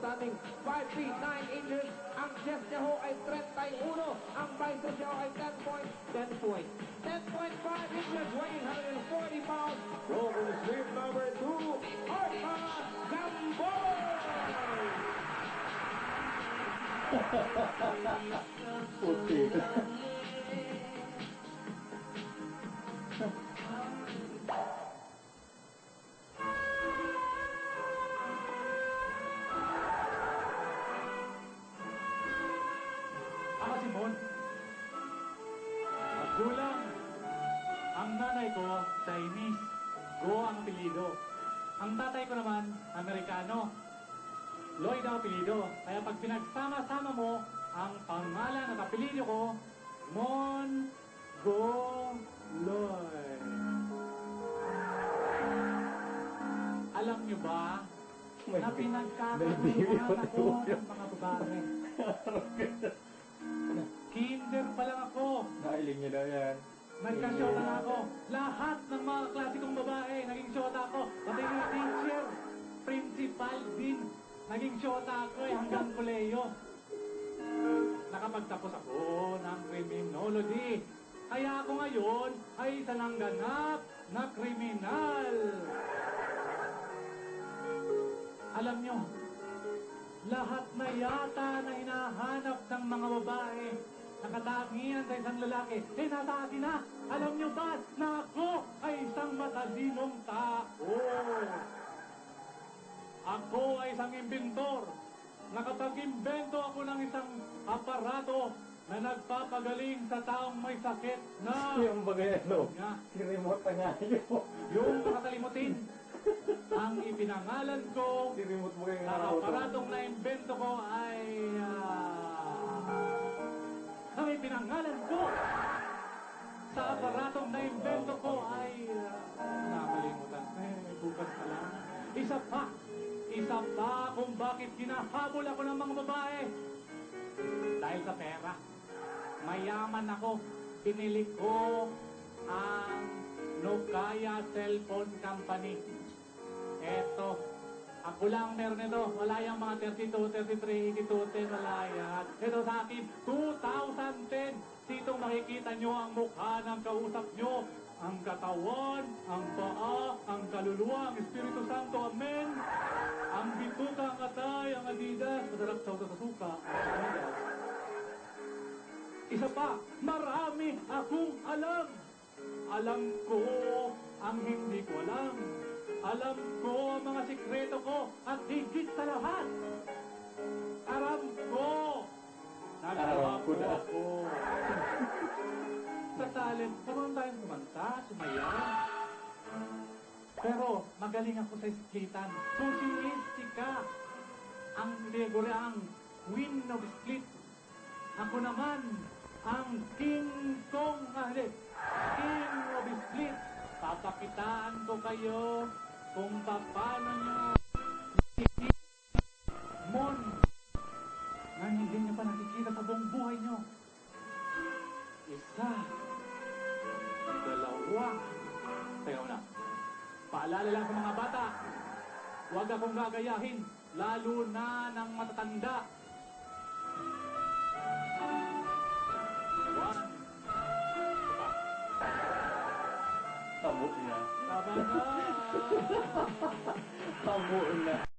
standing 5 feet 9 inches. Ang chest niya ho ay 31. Ang bicep niya ho ay 10.5 inches, weighing 140 pounds. Broken sleep number 2, Arthur Gamboa! Puti. Ako si Mon. Magulang. Ang nanay ko, Chinese. Go ang apelido. Ang tatay ko naman, Amerikano. Lloyd ang apelido. Kaya pag pinagsama-sama mo, ang pangalan at apelido ko, Mon Go Lloyd. Alam niyo ba na pinagkakaguluhan ako ng mga babae? Kinder pa lang ako. Nailing niyo daw yan. Nagka-shota na ako. Lahat ng mga klasikong babae, naging shota ako. Pati yung teacher, principal din. Naging shota ako hanggang koleyo. Nakapagtapos ako ng criminology. Kaya ako ngayon ay isa ng ganap na kriminal. Alam nyo, lahat na yata na hinahanap ng mga babae na katangian sa isang lalaki, nasa akin na. Alam nyo ba na ako ay isang matalinong tao? Ako ay isang inventor. Nakapag-imbento ako ng isang aparato na nagpapagaling sa taong may sakit na... Yung bagay ano, si remote nga yun. Yung nakatalimutin. Ang ipinangalan ko Si remote bagay sa nga aparatong na-imbento ko ay... ang ipinangalan ko sa aparatong na-imbento ko ay... nakalimutan. Bukas na lang. Isa pa kung bakit kinahabol ako ng mga babae. Dahil sa pera. Mayaman ako. Pinili ko ang Nokia Cellphone Company. Eto. Ako lang meron ito. Wala yung mga 32, 33, 82, wala yan. Ito sa akin, 2010. Ditong makikita nyo ang mukha ng kausap nyo. Ang katawan, ang paa, ang kaluluwa, ang Espiritu Santo. Amen. Ang bituka, ang atay, ang Adidas. Masarap sa suka. Adidas. Isa pa, marami akong alam. Alam ko ang hindi ko alam. Alam ko ang mga sikreto ko at higit sa lahat. Aram ko. Nagtrabaho ako. Sa talent, naman tayong kumanta, sumayaw. Pero magaling ako sa isklitan. Kung si Mystica, ang tiniguri ang Queen of Split. Ako naman, ang King Kong, King of Split. Papakitaan ko kayo kung paano nyo Mon na hindi nyo pa nakikita sa buong buhay nyo. Isa, dalawa. Teka muna. Paalala lang sa mga bata, huwag akong gagayahin, lalo na ng matatanda. One. Tabo niya. Tama na. Tabo na.